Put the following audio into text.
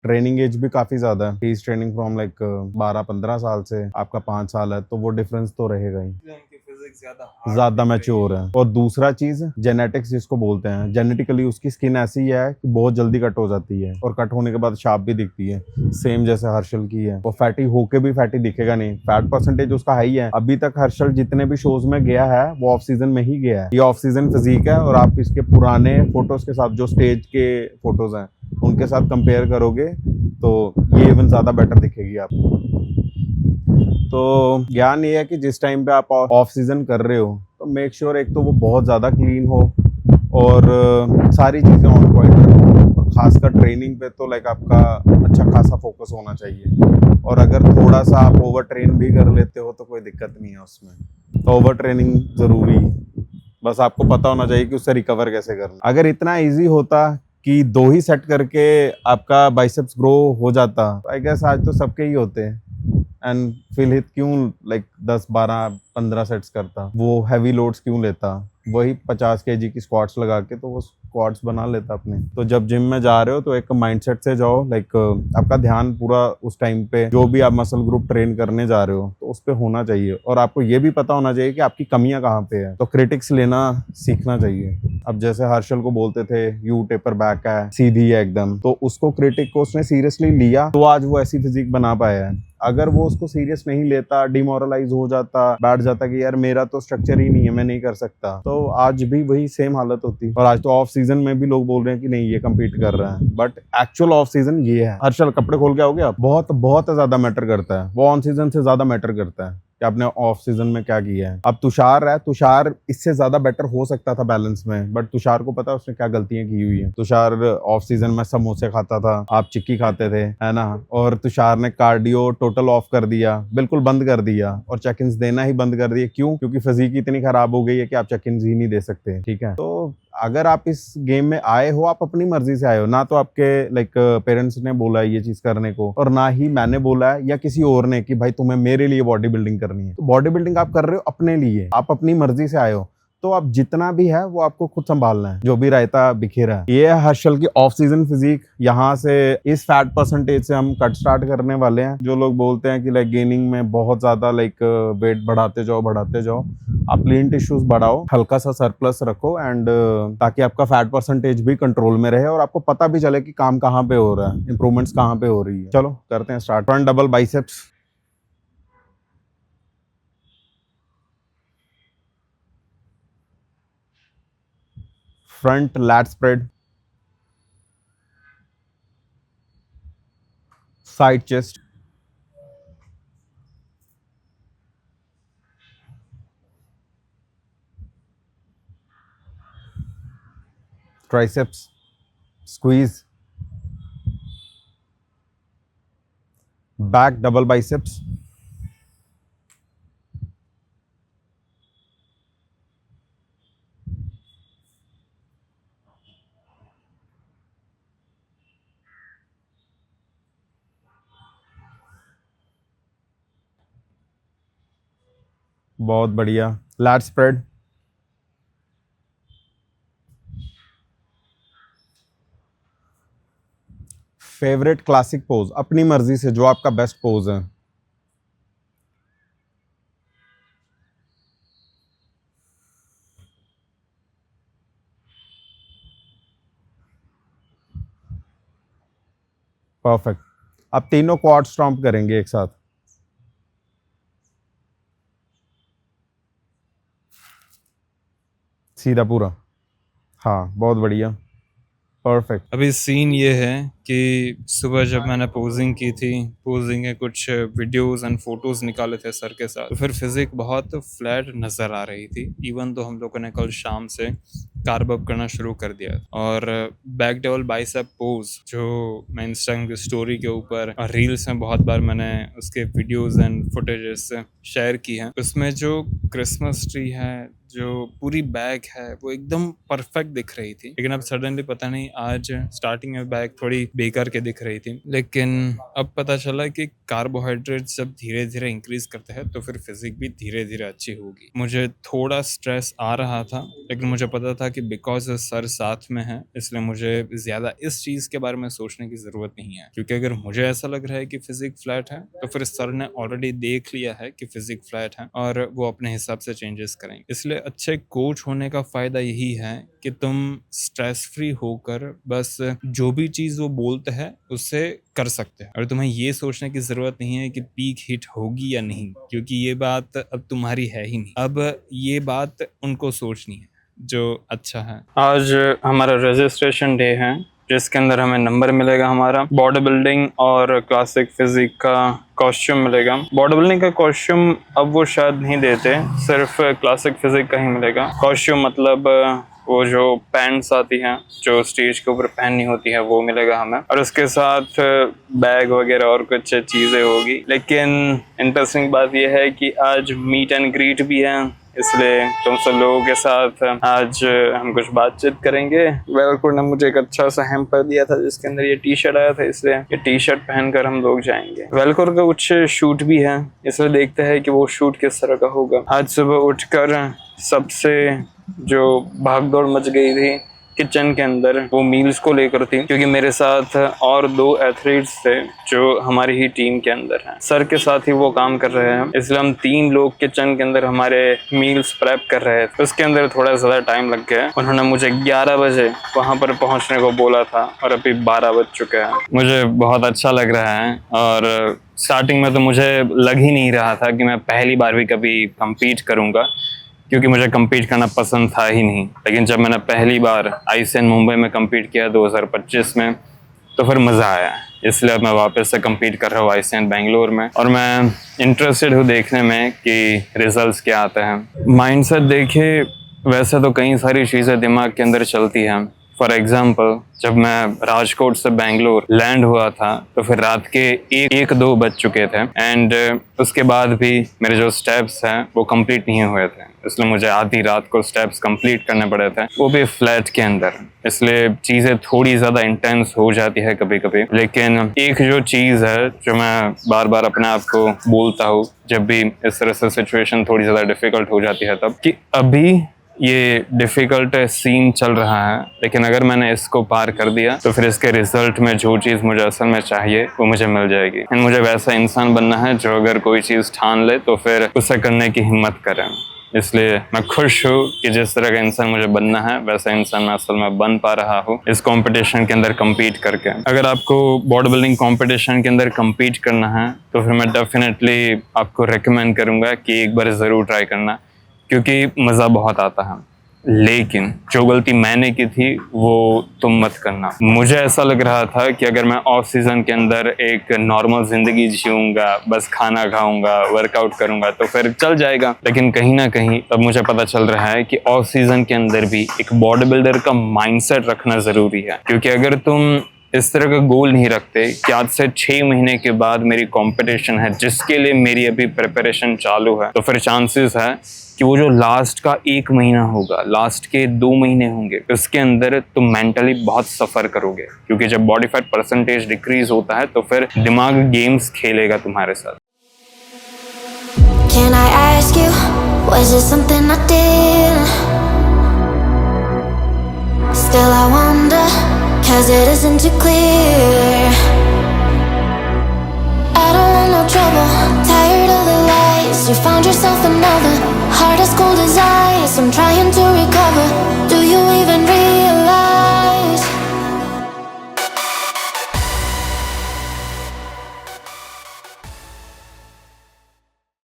Training as भी काफी ज्यादा है। He is training from like 12-15 साल से, आपका 5 साल है, तो वो डिफरेंस तो रहेगा ही। उनकी फिजिक्स ज्यादा मैच्योर है। और दूसरा चीज जेनेटिक्स जिसको बोलते हैं, जेनेटिकली उसकी स्किन ऐसी है कि बहुत जल्दी कट हो जाती है और कट होने के बाद शार्प भी दिखती है, सेम जैसे हर्षल की है। वो फैटी होके भी फैटी दिखेगा नहीं, फैट परसेंटेज उसका हाई है। अभी तक हर्षल जितने भी शोज में गया है वो ऑफ सीजन में ही गया है। ये ऑफ सीजन फिजिक है, और आप इसके पुराने फोटोज के साथ जो स्टेज के फोटोज हैं उनके साथ कंपेयर करोगे तो ये इवन ज्यादा बेटर दिखेगी आपको। तो ज्ञान ये है कि जिस टाइम पे आप ऑफ सीजन कर रहे हो तो मेक श्योर एक तो वो बहुत ज़्यादा क्लीन हो, और सारी चीज़ें ऑन पॉइंट रखो, और खासकर ट्रेनिंग पे तो लाइक आपका अच्छा खासा फोकस होना चाहिए। और अगर थोड़ा सा आप ओवर ट्रेन भी कर लेते हो तो कोई दिक्कत नहीं है उसमें। तो ओवर ट्रेनिंग ज़रूरी है, बस आपको पता होना चाहिए कि उससे रिकवर कैसे करना। अगर इतना ईजी होता कि 2 ही सेट करके आपका बाइसेप्स ग्रो हो जाता, आई गेस आज तो सबके ही होते हैं। एंड फिलहित क्यों लाइक 10-12-15 सेट्स करता, वो हैवी लोड्स क्यों लेता, वही 50 केजी की स्क्वाट्स लगा के तो वो स्क्वाट्स बना लेता अपने। तो जब जिम में जा रहे हो तो एक माइंडसेट से जाओ, लाइक आपका ध्यान पूरा उस टाइम पे जो भी आप मसल ग्रुप ट्रेन करने जा रहे हो तो उस पे होना चाहिए, और आपको ये भी पता होना चाहिए कि आपकी कमियां कहाँ पे है। तो क्रिटिक्स लेना सीखना चाहिए। अब जैसे हर्षल को बोलते थे यू टेपर बैक है, सीधी है एकदम, तो उसको क्रिटिक को उसने सीरियसली लिया तो आज वो ऐसी फिजिक बना पाया है। अगर वो उसको सीरियस नहीं लेता, डिमोरलाइज हो जाता, बैठ जाता कि यार मेरा तो स्ट्रक्चर ही नहीं है, मैं नहीं कर सकता, तो आज भी वही सेम हालत होती। और आज तो ऑफ सीजन में भी लोग बोल रहे हैं कि नहीं ये कम्पीट कर रहा है, बट एक्चुअल ऑफ सीजन ये है। हर्षल कपड़े खोल के आओगे आप, बहुत बहुत ज्यादा मैटर करता है, वो ऑन सीजन से ज्यादा मैटर करता है कि आपने ऑफ सीजन में क्या किया है। अब तुषार है, तुषार इससे ज्यादा बेटर हो सकता था बैलेंस में, बट तुषार को पता है उसने क्या गलतियां की हुई है। तुषार ऑफ सीजन में समोसे खाता था, आप चिक्की खाते थे, है ना। और तुषार ने कार्डियो टोटल ऑफ कर दिया, बिल्कुल बंद कर दिया, और चेक इन देना ही बंद कर दिए। क्यों? क्योंकि फिजिक इतनी खराब हो गई है कि आप चेक इन ही नहीं दे सकते। ठीक है, तो अगर आप इस गेम में आए हो, आप अपनी मर्जी से आए हो, ना तो आपके लाइक पेरेंट्स ने बोला है ये चीज करने को, और ना ही मैंने बोला है या किसी और ने कि भाई तुम्हें मेरे लिए बॉडी बिल्डिंग करनी है। तो बॉडी बिल्डिंग आप कर रहे हो अपने लिए, आप अपनी मर्जी से आए हो, तो आप जितना भी है वो आपको खुद संभालना है, जो भी रायता बिखेरा है। ये है हर्षल की ऑफ सीजन फिजिक। यहाँ से इस फैट परसेंटेज से हम कट स्टार्ट करने वाले हैं। जो लोग बोलते हैं कि लाइक गेनिंग में बहुत ज्यादा लाइक वेट बढ़ाते जाओ, आप लीन टिश्यूज बढ़ाओ, हल्का सा सरप्लस रखो, एंड ताकि आपका फैट परसेंटेज भी कंट्रोल में रहे और आपको पता भी चले कि काम कहाँ पे हो रहा है, इंप्रूवमेंट्स कहाँ पे हो रही है। चलो करते हैं start. Front double biceps, front lat spread, side chest, triceps squeeze, back double biceps, बहुत बढ़िया, lat spread. Favourite classic pose, अपनी मर्जी से जो आपका बेस्ट पोज है। परफेक्ट। अब तीनों क्वाड स्टॉम्प करेंगे एक साथ। सीधा पूरा, हाँ बहुत बढ़िया, परफेक्ट। अभी सीन ये है कि सुबह जब मैंने पोजिंग की थी, पोजिंग के कुछ वीडियोस एंड फोटोज निकाले थे सर के साथ, तो फिर फिजिक बहुत फ्लैट नजर आ रही थी। इवन तो हम लोगों ने कल शाम से कार्ब अप करना शुरू कर दिया, और बैक डबल बाइसेप पोज जो मैं इंस्टाग्राम की स्टोरी के ऊपर और रील्स में बहुत बार मैंने उसके वीडियोस एंड फुटेजेस शेयर की है, उसमें जो क्रिसमस ट्री है, जो पूरी बैग है वो एकदम परफेक्ट दिख रही थी, लेकिन अब सडनली पता नहीं आज स्टार्टिंग में बैग थोड़ी बेकार के दिख रही थी, लेकिन अब पता चला कि कार्बोहाइड्रेट जब धीरे धीरे इंक्रीज करते हैं तो फिर फिजिक भी धीरे धीरे अच्छी होगी। मुझे थोड़ा स्ट्रेस आ रहा था, लेकिन मुझे पता था कि बिकॉज सर साथ में है इसलिए मुझे ज्यादा इस चीज के बारे में सोचने की जरूरत नहीं है, क्योंकि अगर मुझे ऐसा लग रहा है कि फिजिक फ्लैट है तो फिर सर ने ऑलरेडी देख लिया है कि फिजिक फ्लैट है और वो अपने हिसाब से चेंजेस करेंगे। इसलिए अच्छे कोच होने का फायदा यही है कि तुम स्ट्रेस फ्री होकर बस जो भी चीज वो बोलते हैं उससे कर सकते हैं, और तुम्हें ये सोचने की जरूरत नहीं है कि पीक हिट होगी या नहीं, क्योंकि ये बात अब तुम्हारी है ही नहीं। अब ये बात उनको सोचनी है जो अच्छा है। आज हमारा रजिस्ट्रेशन डे है जिसके अंदर हमें नंबर मिलेगा, हमारा बॉडी बिल्डिंग और क्लासिक फिजिक का कॉस्ट्यूम मिलेगा। बॉडी बिल्डिंग का कॉस्ट्यूम अब वो शायद नहीं देते, सिर्फ क्लासिक फिजिक का ही मिलेगा। कॉस्ट्यूम मतलब वो जो पैंट्स आती हैं जो स्टेज के ऊपर पहननी होती है वो मिलेगा हमें, और उसके साथ बैग वगैरह और कुछ चीज़ें होगी। लेकिन इंटरेस्टिंग बात यह है कि आज मीट एंड ग्रीट भी है, इसलिए तुम सब लोगों के साथ आज हम कुछ बातचीत करेंगे। वेलकोर ने मुझे एक अच्छा सा हैम्पर दिया था जिसके अंदर ये टी शर्ट आया था, इसलिए ये टी शर्ट पहनकर हम लोग जाएंगे। वेलकोर का कुछ शूट भी है, इसलिए देखते हैं कि वो शूट किस तरह का होगा। आज सुबह उठकर सबसे जो भागदौड़ मच गई थी किचन के अंदर वो मील्स को लेकर थी, क्योंकि मेरे साथ और 2 एथलीट्स थे जो हमारी ही टीम के अंदर हैं। सर के साथ ही वो काम कर रहे हैं, इसलिए हम 3 लोग किचन के अंदर हमारे मील्स प्रेप कर रहे थे। उसके अंदर थोड़ा ज़्यादा टाइम लग गया। उन्होंने मुझे 11 बजे वहाँ पर पहुँचने को बोला था और अभी 12 बज चुके हैं। मुझे बहुत अच्छा लग रहा है, और स्टार्टिंग में तो मुझे लग ही नहीं रहा था कि मैं पहली बार भी कभी कम्पीट करूँगा, क्योंकि मुझे कम्पीट करना पसंद था ही नहीं। लेकिन जब मैंने पहली बार आईसीएन मुंबई में कम्पीट किया 2025 में तो फिर मज़ा आया, इसलिए अब मैं वापस से कम्पीट कर रहा हूँ आईसीएन बेंगलोर में, और मैं इंटरेस्टेड हूँ देखने में कि रिजल्ट्स क्या आते हैं। माइंडसेट देखिए, वैसे तो कई सारी चीज़ें दिमाग के अंदर चलती हैं। फॉर एग्जाम्पल, जब मैं राजकोट से बेंगलोर लैंड हुआ था तो फिर रात के 1-2 बज चुके थे, एंड उसके बाद भी मेरे जो स्टेप्स हैं वो कंप्लीट नहीं हुए थे, इसलिए मुझे आधी रात को स्टेप्स कंप्लीट करने पड़े थे, वो भी फ्लैट के अंदर। इसलिए चीज़ें थोड़ी ज़्यादा इंटेंस हो जाती है कभी कभी। लेकिन एक जो चीज़ है जो मैं बार बार अपने आप को बोलता हूँ जब भी इस तरह से सिचुएशन थोड़ी ज़्यादा डिफ़िकल्ट हो जाती है तब, कि अभी ये डिफ़िकल्ट सीन चल रहा है, लेकिन अगर मैंने इसको पार कर दिया तो फिर इसके रिजल्ट में जो चीज़ मुझे असल में चाहिए वो मुझे मिल जाएगी। एंड मुझे वैसा इंसान बनना है जो अगर कोई चीज़ ठान ले तो फिर उसे करने की हिम्मत करे। इसलिए मैं खुश हूँ कि जिस तरह का इंसान मुझे बनना है वैसा इंसान मैं असल में बन पा रहा हूँ इस कंपटीशन के अंदर कम्पीट करके। अगर आपको बॉडी बिल्डिंग कंपटीशन के अंदर कम्पीट करना है तो फिर मैं डेफिनेटली आपको रेकमेंड करूँगा कि एक बार ज़रूर ट्राई करना, क्योंकि मज़ा बहुत आता है। लेकिन जो गलती मैंने की थी वो तुम मत करना। मुझे ऐसा लग रहा था कि अगर मैं ऑफ सीज़न के अंदर एक नॉर्मल ज़िंदगी जीऊँगा, बस खाना खाऊँगा, वर्कआउट करूँगा तो फिर चल जाएगा। लेकिन कहीं ना कहीं अब मुझे पता चल रहा है कि ऑफ सीज़न के अंदर भी एक बॉडी बिल्डर का माइंडसेट रखना ज़रूरी है, क्योंकि अगर तुम इस तरह का गोल नहीं रखते कि आज से 6 महीने के बाद मेरी कंपटीशन है जिसके लिए मेरी अभी प्रिपरेशन चालू है, तो फिर चांसेस है कि वो जो लास्ट का 1 महीना होगा, लास्ट के 2 महीने होंगे, उसके अंदर तुम मेंटली बहुत सफ़र करोगे, क्योंकि जब बॉडी फैट परसेंटेज डिक्रीज होता है तो फिर दिमाग गेम्स खेलेगा तुम्हारे साथ। Can I ask you, was it something I did? Still I wonder, cause it isn't too clear. I don't want no trouble, tired of the lies. You found yourself in